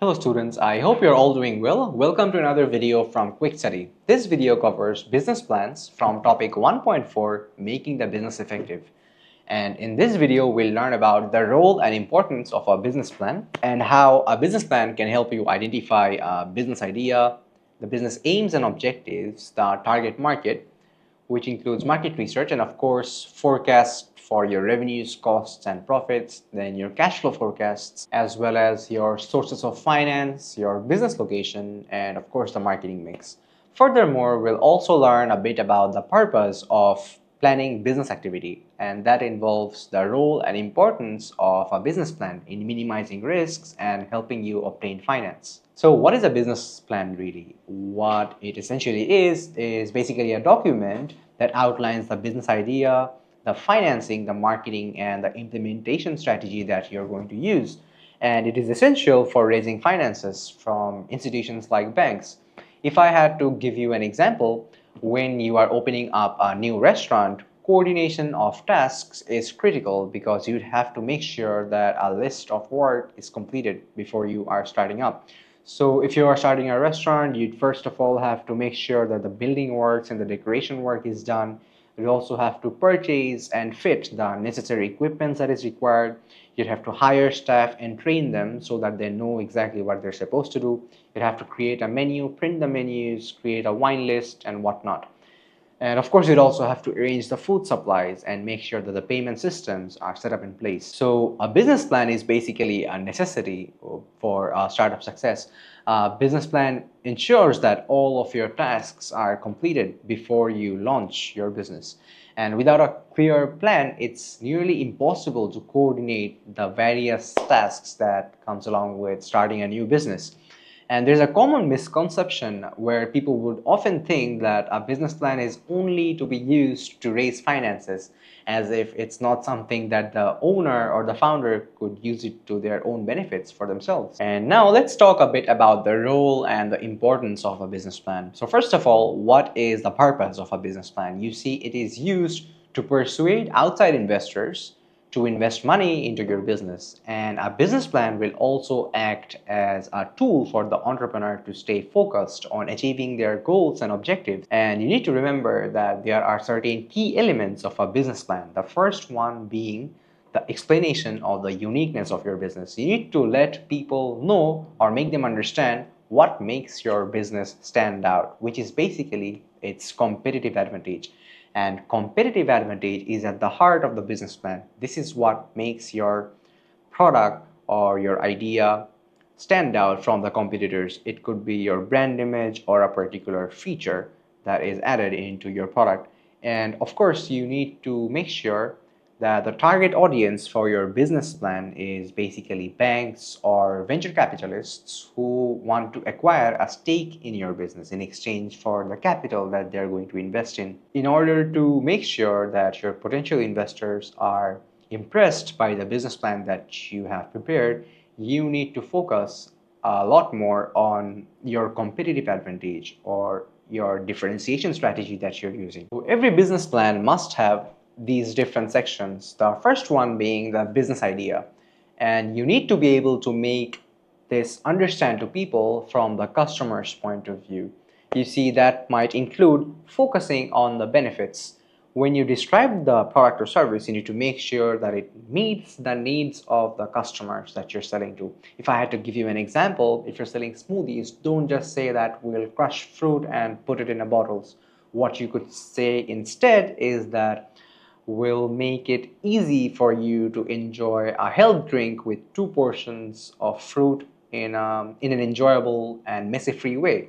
Hello students, I hope you're all doing well. Welcome to another video from QuickStudy. This video covers business plans from topic 1.4, making the business effective. And in this video, we'll learn about the role and importance of a business plan and how a business plan can help you identify a business idea, the business aims and objectives, the target market, which includes market research and of course forecast for your revenues, costs and profits, then your cash flow forecasts, as well as your sources of finance, your business location, and of course the marketing mix. Furthermore, we'll also learn a bit about the purpose of planning business activity, and that involves the role and importance of a business plan in minimizing risks and helping you obtain finance. So what is a business plan really? What it essentially is basically a document that outlines the business idea, the financing, the marketing, and the implementation strategy that you're going to use. And it is essential for raising finances from institutions like banks. If I had to give you an example, when you are opening up a new restaurant, coordination of tasks is critical because you'd have to make sure that a list of work is completed before you are starting up. So if you are starting a restaurant, you'd first of all have to make sure that the building works and the decoration work is done. You also have to purchase and fit the necessary equipment that is required. You'd have to hire staff and train them so that they know exactly what they're supposed to do. You'd have to create a menu, print the menus, create a wine list and whatnot. And of course, you'd also have to arrange the food supplies and make sure that the payment systems are set up in place. So a business plan is basically a necessity for startup success. A business plan ensures that all of your tasks are completed before you launch your business. And without a clear plan, it's nearly impossible to coordinate the various tasks that comes along with starting a new business. And there's a common misconception where people would often think that a business plan is only to be used to raise finances, as if it's not something that the owner or the founder could use it to their own benefits for themselves. And now let's talk a bit about the role and the importance of a business plan. So first of all, what is the purpose of a business plan? You see, it is used to persuade outside investors to invest money into your business. And a business plan will also act as a tool for the entrepreneur to stay focused on achieving their goals and objectives. And you need to remember that there are certain key elements of a business plan. The first one being the explanation of the uniqueness of your business. You need to let people know or make them understand what makes your business stand out, which is basically its competitive advantage. And competitive advantage is at the heart of the business plan. This is what makes your product or your idea stand out from the competitors. It could be your brand image or a particular feature that is added into your product. And of course, you need to make sure that the target audience for your business plan is basically banks or venture capitalists who want to acquire a stake in your business in exchange for the capital that they're going to invest in. In order to make sure that your potential investors are impressed by the business plan that you have prepared, you need to focus a lot more on your competitive advantage or your differentiation strategy that you're using. So every business plan must have these different sections. The first one being the business idea. And you need to be able to make this understand to people from the customer's point of view. You see, that might include focusing on the benefits. When you describe the product or service, you need to make sure that it meets the needs of the customers that you're selling to. If I had to give you an example, if you're selling smoothies, don't just say that we'll crush fruit and put it in a bottles. What you could say instead is that will make it easy for you to enjoy a health drink with 2 portions of fruit in an enjoyable and messy-free way.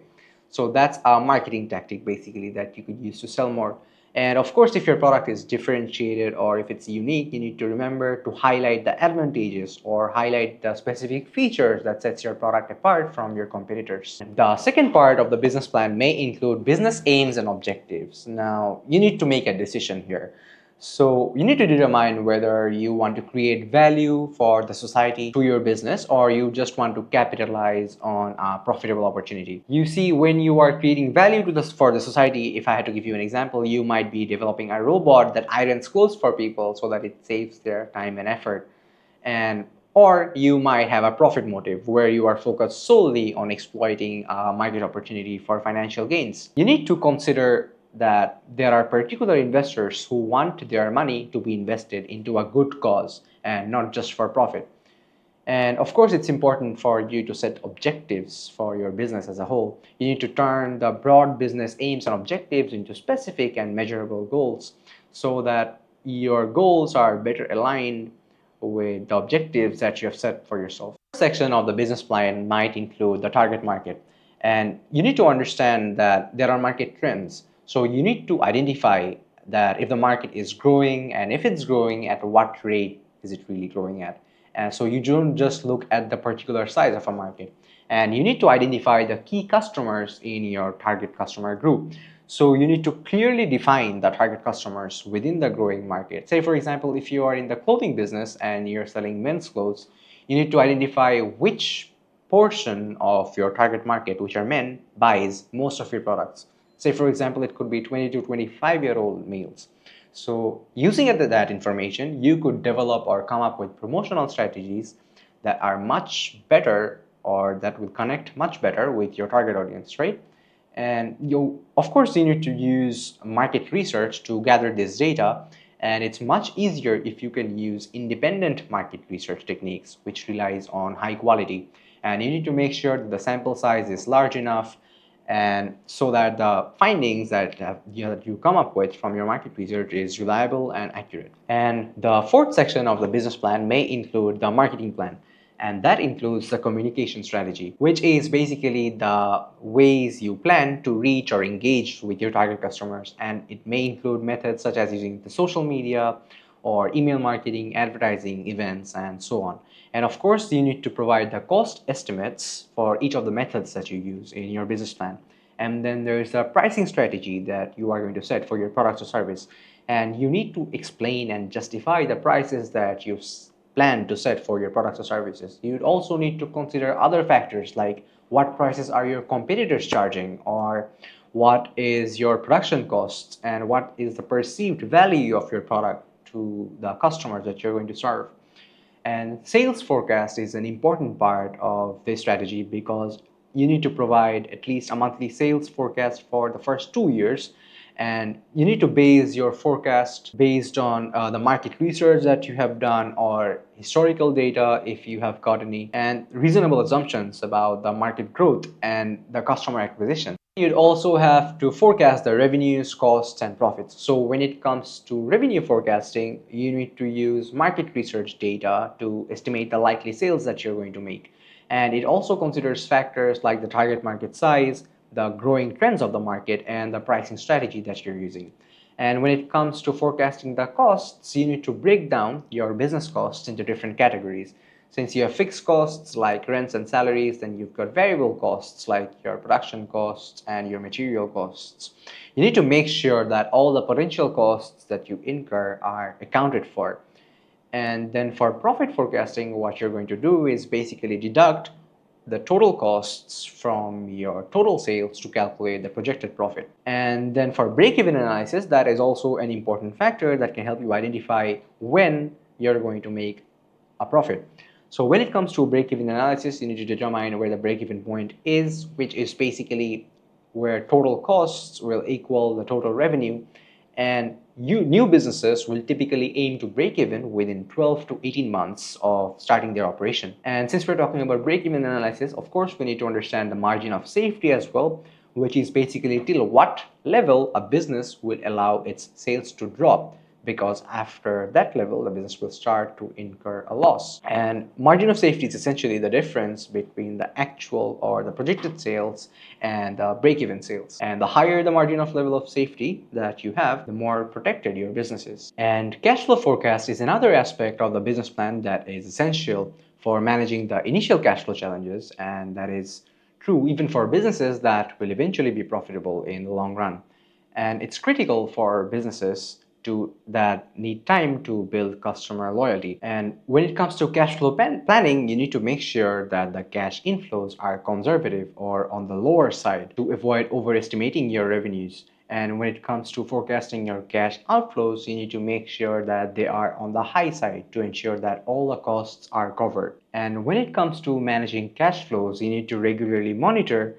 So that's a marketing tactic basically that you could use to sell more. And of course, if your product is differentiated or if it's unique, you need to remember to highlight the advantages or highlight the specific features that sets your product apart from your competitors. The second part of the business plan may include business aims and objectives. Now, you need to make a decision here. So you need to determine whether you want to create value for the society through your business or you just want to capitalize on a profitable opportunity. You see, when you are creating value for the society, if I had to give you an example, you might be developing a robot that irons clothes for people so that it saves their time and effort. And Or you might have a profit motive where you are focused solely on exploiting a market opportunity for financial gains. You need to consider that there are particular investors who want their money to be invested into a good cause and not just for profit. And of course, it's important for you to set objectives for your business as a whole. You need to turn the broad business aims and objectives into specific and measurable goals so that your goals are better aligned with the objectives that you have set for yourself. The first section of the business plan might include the target market. And you need to understand that there are market trends. So you need to identify that if the market is growing, and if it's growing, at what rate is it really growing at. And so you don't just look at the particular size of a market. And you need to identify the key customers in your target customer group. So you need to clearly define the target customers within the growing market. Say, for example, if you are in the clothing business and you're selling men's clothes, you need to identify which portion of your target market, which are men, buys most of your products. Say, for example, it could be 20 to 25-year-old males. So using that information, you could develop or come up with promotional strategies that are much better or that will connect much better with your target audience, right? And of course, you need to use market research to gather this data. And it's much easier if you can use independent market research techniques, which relies on high quality. And you need to make sure that the sample size is large enough and so that the findings that you come up with from your market research is reliable and accurate. And the fourth section of the business plan may include the marketing plan. And that includes the communication strategy, which is basically the ways you plan to reach or engage with your target customers. And it may include methods such as using the social media or email marketing, advertising, events, and so on. And of course, you need to provide the cost estimates for each of the methods that you use in your business plan. And then there's a pricing strategy that you are going to set for your product or service. And you need to explain and justify the prices that you plan to set for your products or services. You'd also need to consider other factors like what prices are your competitors charging, or what is your production costs, and what is the perceived value of your product to the customers that you're going to serve. And sales forecast is an important part of this strategy because you need to provide at least a monthly sales forecast for the first 2 years. And you need to base your forecast based on the market research that you have done or historical data if you have got any, and reasonable assumptions about the market growth and the customer acquisition. You'd also have to forecast the revenues, costs, and profits. So when it comes to revenue forecasting, you need to use market research data to estimate the likely sales that you're going to make. And it also considers factors like the target market size, the growing trends of the market, and the pricing strategy that you're using. And when it comes to forecasting the costs, you need to break down your business costs into different categories. Since you have fixed costs like rents and salaries, then you've got variable costs like your production costs and your material costs. You need to make sure that all the potential costs that you incur are accounted for. And then for profit forecasting, what you're going to do is basically deduct the total costs from your total sales to calculate the projected profit. And then for break-even analysis, that is also an important factor that can help you identify when you're going to make a profit. So when it comes to break-even analysis, you need to determine where the break-even point is, which is basically where total costs will equal the total revenue. And new businesses will typically aim to break even within 12 to 18 months of starting their operation. And since we're talking about break-even analysis, of course, we need to understand the margin of safety as well, which is basically till what level a business will allow its sales to drop, because after that level, the business will start to incur a loss. And margin of safety is essentially the difference between the actual or the projected sales and the break-even sales. And the higher the margin of level of safety that you have, the more protected your business is. And cash flow forecast is another aspect of the business plan that is essential for managing the initial cash flow challenges, and that is true even for businesses that will eventually be profitable in the long run. And it's critical for businesses that need time to build customer loyalty. And when it comes to cash flow planning, you need to make sure that the cash inflows are conservative or on the lower side to avoid overestimating your revenues And when it comes to forecasting your cash outflows, you need to make sure that they are on the high side to ensure that all the costs are covered. And when it comes to managing cash flows, you need to regularly monitor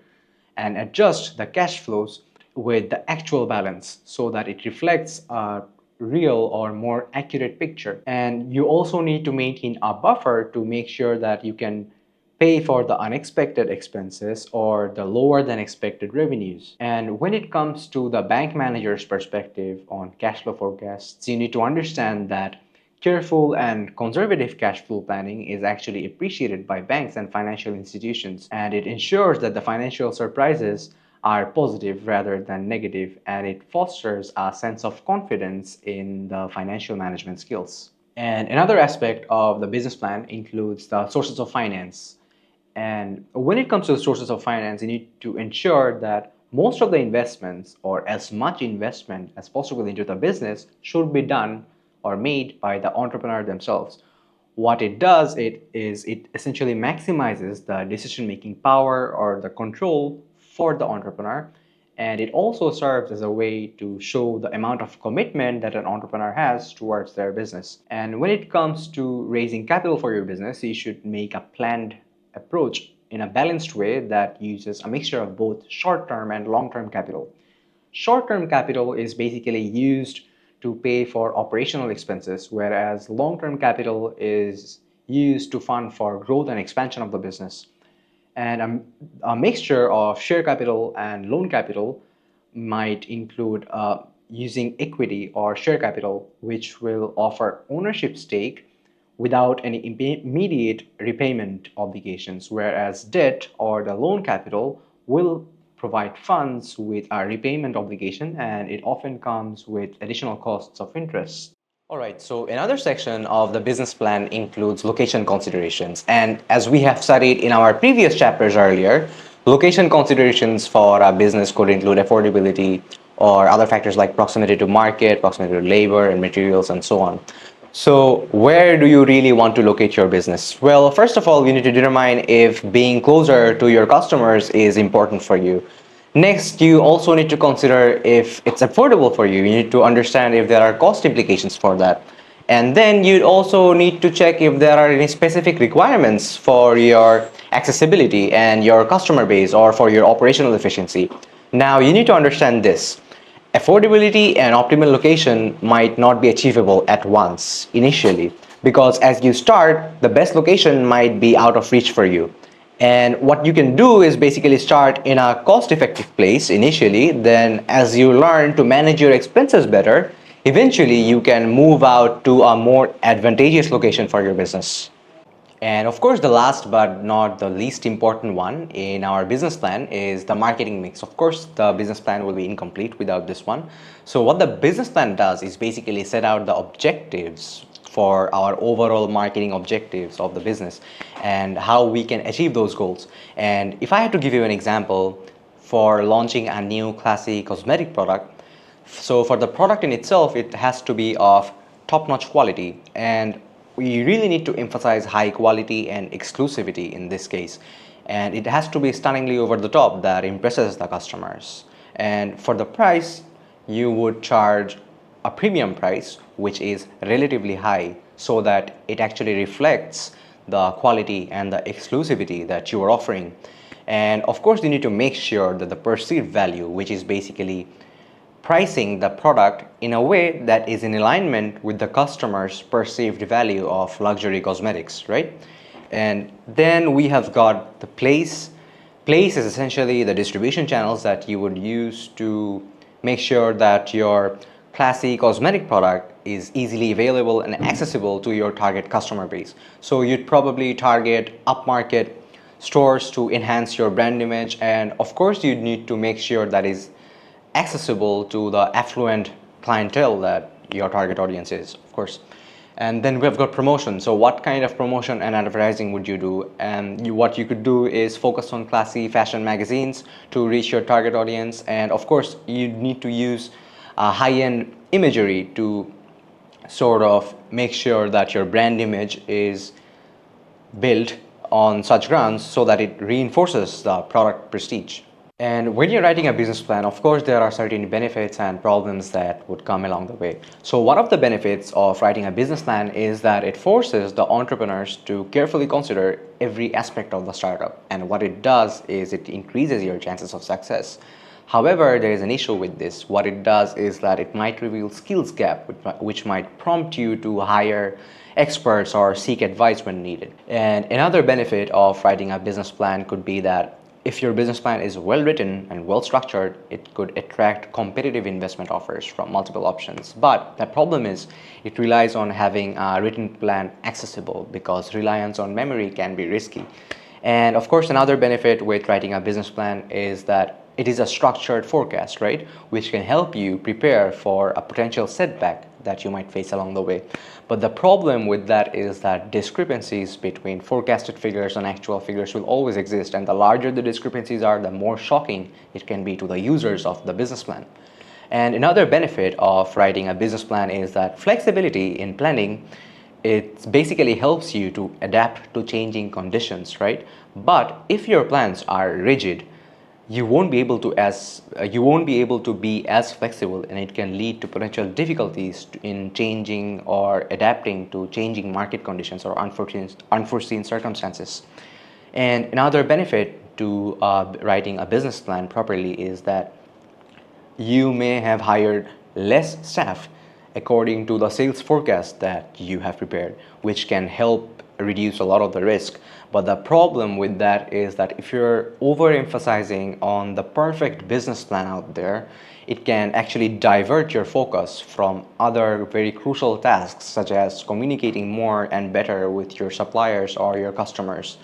and adjust the cash flows with the actual balance so that it reflects a real or more accurate picture. And you also need to maintain a buffer to make sure that you can pay for the unexpected expenses or the lower than expected revenues. And when it comes to the bank manager's perspective on cash flow forecasts, you need to understand that careful and conservative cash flow planning is actually appreciated by banks and financial institutions, and it ensures that the financial surprises are positive rather than negative, and it fosters a sense of confidence in the financial management skills. And another aspect of the business plan includes the sources of finance. And when it comes to the sources of finance, you need to ensure that most of the investments or as much investment as possible into the business should be done or made by the entrepreneur themselves. What it does it essentially maximizes the decision-making power or the control for the entrepreneur, and it also serves as a way to show the amount of commitment that an entrepreneur has towards their business. And when it comes to raising capital for your business, you should make a planned approach in a balanced way that uses a mixture of both short-term and long-term capital. Short-term capital is basically used to pay for operational expenses, whereas long-term capital is used to fund for growth and expansion of the business. And a mixture of share capital and loan capital might include using equity or share capital, which will offer ownership stake without any immediate repayment obligations, whereas debt or the loan capital will provide funds with a repayment obligation, and it often comes with additional costs of interest. All right, so another section of the business plan includes location considerations. And as we have studied in our previous chapters earlier, location considerations for a business could include affordability or other factors like proximity to market, proximity to labor and materials, and so on. So where do you really want to locate your business? Well, first of all, you need to determine if being closer to your customers is important for you. Next, you also need to consider if it's affordable for you. You need to understand if there are cost implications for that. And then you'd also need to check if there are any specific requirements for your accessibility and your customer base or for your operational efficiency. Now, you need to understand this. Affordability and optimal location might not be achievable at once initially, because as you start, the best location might be out of reach for you. And what you can do is basically start in a cost-effective place initially. Then as you learn to manage your expenses better, eventually you can move out to a more advantageous location for your business. And of course, the last but not the least important one in our business plan is the marketing mix. Of course, the business plan will be incomplete without this one. So what the business plan does is basically set out the objectives for our overall marketing objectives of the business and how we can achieve those goals. And if I had to give you an example for launching a new classy cosmetic product, so for the product in itself, it has to be of top-notch quality, and we really need to emphasize high quality and exclusivity in this case. And it has to be stunningly over the top that impresses the customers. And for the price, you would charge a premium price, which is relatively high, so that it actually reflects the quality and the exclusivity that you are offering. And of course, you need to make sure that the perceived value, which is basically pricing the product in a way that is in alignment with the customer's perceived value of luxury cosmetics, right? And then we have got the place. Place is essentially the distribution channels that you would use to make sure that your classy cosmetic product is easily available and accessible to your target customer base. So you'd probably target upmarket stores to enhance your brand image, and of course you'd need to make sure that is accessible to the affluent clientele that your target audience is, of course. And then we've got promotion. So what kind of promotion and advertising would you do? And what you could do is focus on classy fashion magazines to reach your target audience. And of course, you need to use high-end imagery to sort of make sure that your brand image is built on such grounds so that it reinforces the product prestige. And when you're writing a business plan, of course, there are certain benefits and problems that would come along the way. So one of the benefits of writing a business plan is that it forces the entrepreneurs to carefully consider every aspect of the startup. And what it does is it increases your chances of success. However, there is an issue with this. What it does is that it might reveal skills gap, which might prompt you to hire experts or seek advice when needed. And another benefit of writing a business plan could be that if your business plan is well written and well structured, it could attract competitive investment offers from multiple options. But the problem is it relies on having a written plan accessible, because reliance on memory can be risky. And of course, another benefit with writing a business plan is that it is a structured forecast, right? Which can help you prepare for a potential setback that you might face along the way. But the problem with that is that discrepancies between forecasted figures and actual figures will always exist, and the larger the discrepancies are, the more shocking it can be to the users of the business plan. And another benefit of writing a business plan is that flexibility in planning, it basically helps you to adapt to changing conditions, right? But if your plans are rigid, you won't be able to be as flexible, and it can lead to potential difficulties in changing or adapting to changing market conditions or unforeseen circumstances. And another benefit to writing a business plan properly is that you may have hired less staff according to the sales forecast that you have prepared, which can help reduce a lot of the risk. But the problem with that is that if you're overemphasizing on the perfect business plan out there, it can actually divert your focus from other very crucial tasks, such as communicating more and better with your suppliers or your customers.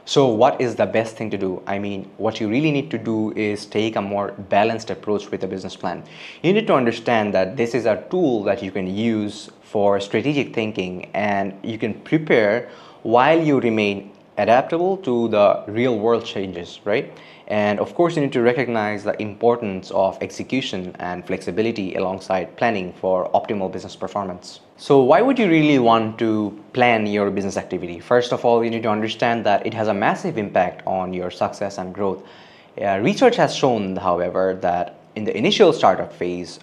So what is the best thing to do? I mean, what you really need to do is take a more balanced approach with the business plan. You need to understand that this is a tool that you can use for strategic thinking, and you can prepare while you remain adaptable to the real world changes, right? And of course, you need to recognize the importance of execution and flexibility alongside planning for optimal business performance. So why would you really want to plan your business activity? First of all, you need to understand that it has a massive impact on your success and growth. Research has shown, however, that in the initial startup phase,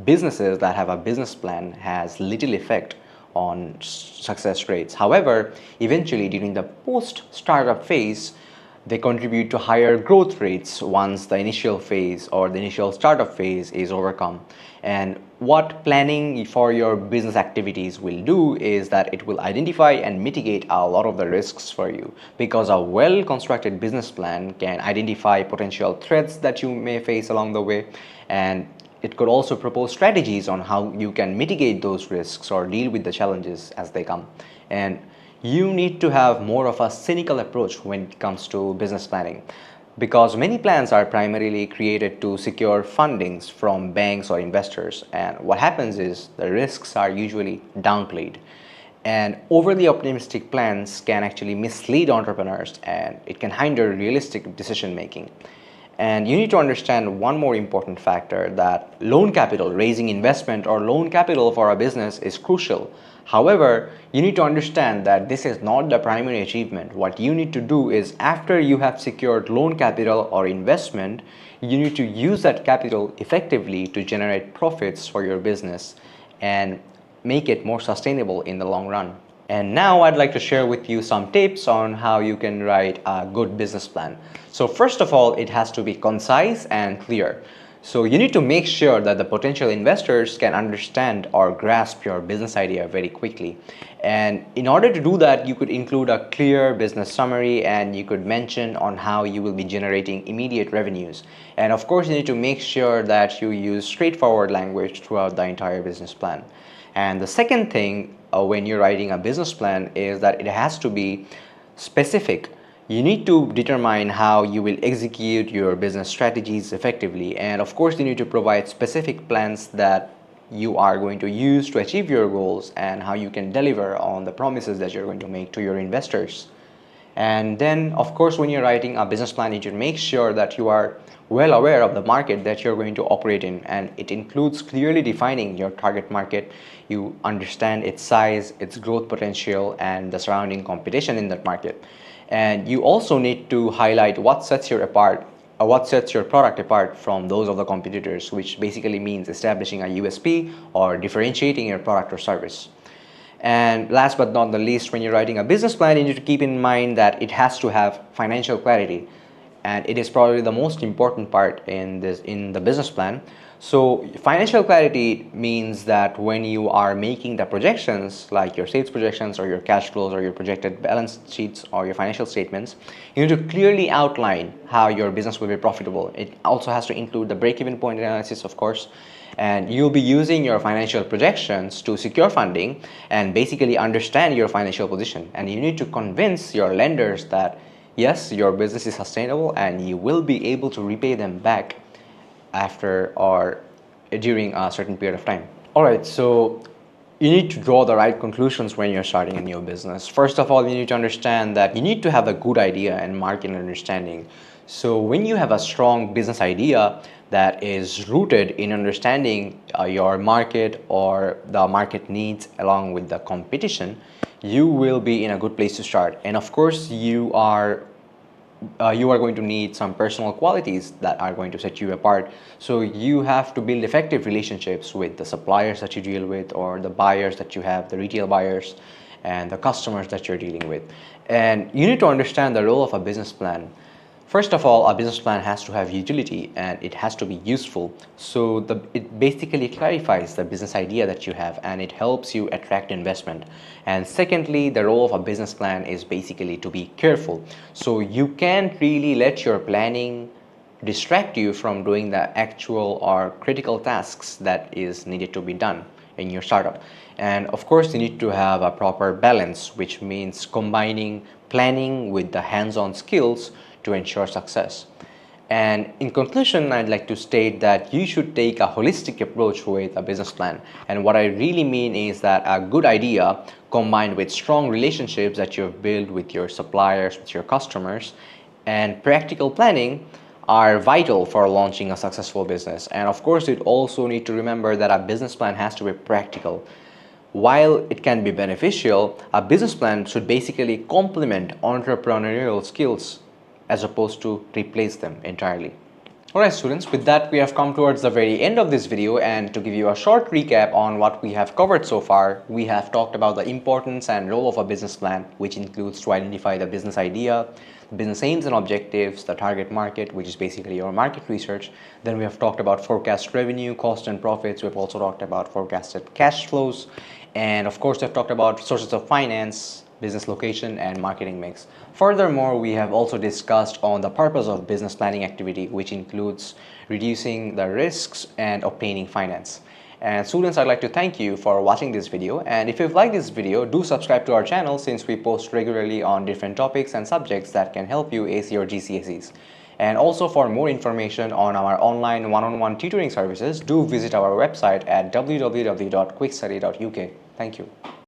businesses that have a business plan has little effect on success rates. However, eventually during the post-startup phase, they contribute to higher growth rates once the initial phase or the initial startup phase is overcome. And what planning for your business activities will do is that it will identify and mitigate a lot of the risks for you, because a well-constructed business plan can identify potential threats that you may face along the way, and it could also propose strategies on how you can mitigate those risks or deal with the challenges as they come. And you need to have more of a cynical approach when it comes to business planning, because many plans are primarily created to secure fundings from banks or investors. And what happens is the risks are usually downplayed. And overly optimistic plans can actually mislead entrepreneurs, and it can hinder realistic decision making. And you need to understand one more important factor, that loan capital, raising investment or loan capital for a business is crucial. However, you need to understand that this is not the primary achievement. What you need to do is, after you have secured loan capital or investment, you need to use that capital effectively to generate profits for your business and make it more sustainable in the long run. And now I'd like to share with you some tips on how you can write a good business plan. So first of all, it has to be concise and clear. So you need to make sure that the potential investors can understand or grasp your business idea very quickly. And in order to do that, you could include a clear business summary, and you could mention on how you will be generating immediate revenues. And of course, you need to make sure that you use straightforward language throughout the entire business plan. And the second thing when you're writing a business plan is that it has to be specific. You need to determine how you will execute your business strategies effectively. And of course, you need to provide specific plans that you are going to use to achieve your goals, and how you can deliver on the promises that you're going to make to your investors. And then, of course, when you're writing a business plan, you should make sure that you are well aware of the market that you're going to operate in, and it includes clearly defining your target market. You understand its size, its growth potential, and the surrounding competition in that market. And you also need to highlight what sets you apart what sets your product apart from those of the competitors, which basically means establishing a USP or differentiating your product or service. And last but not the least, when you're writing a business plan, you need to keep in mind that it has to have financial clarity, and it is probably the most important part in the business plan. So financial clarity means that when you are making the projections, like your sales projections or your cash flows or your projected balance sheets or your financial statements, you need to clearly outline how your business will be profitable. It also has to include the break-even point analysis, of course, and you'll be using your financial projections to secure funding and basically understand your financial position. And you need to convince your lenders that yes, your business is sustainable and you will be able to repay them back after or during a certain period of time. Alright, so you need to draw the right conclusions when you're starting a new business. First of all, you need to understand that you need to have a good idea and market understanding. So when you have a strong business idea that is rooted in understanding your market or the market needs along with the competition, you will be in a good place to start. And of course, you are going to need some personal qualities that are going to set you apart. So you have to build effective relationships with the suppliers that you deal with, or the buyers that you have, the retail buyers and the customers that you're dealing with. And you need to understand the role of a business plan. First of all, a business plan has to have utility and it has to be useful. So it basically clarifies the business idea that you have and it helps you attract investment. And secondly, the role of a business plan is basically to be careful. So you can't really let your planning distract you from doing the actual or critical tasks that is needed to be done in your startup. And of course, you need to have a proper balance, which means combining planning with the hands-on skills to ensure success. And in conclusion, I'd like to state that you should take a holistic approach with a business plan. And what I really mean is that a good idea combined with strong relationships that you've built with your suppliers, with your customers, and practical planning are vital for launching a successful business. And of course, you also need to remember that a business plan has to be practical. While it can be beneficial, a business plan should basically complement entrepreneurial skills as opposed to replace them entirely. Alright students, with that we have come towards the very end of this video, and to give you a short recap on what we have covered so far, we have talked about the importance and role of a business plan, which includes to identify the business idea, business aims and objectives, the target market, which is basically your market research. Then we have talked about forecast revenue, cost and profits. We've also talked about forecasted cash flows, and of course we've talked about sources of finance, business location and marketing mix. Furthermore, we have also discussed on the purpose of business planning activity, which includes reducing the risks and obtaining finance. And students, I'd like to thank you for watching this video, and if you've liked this video, do subscribe to our channel since we post regularly on different topics and subjects that can help you ace your GCSEs. And also, for more information on our online one-on-one tutoring services, do visit our website at www.quickstudy.uk. Thank you.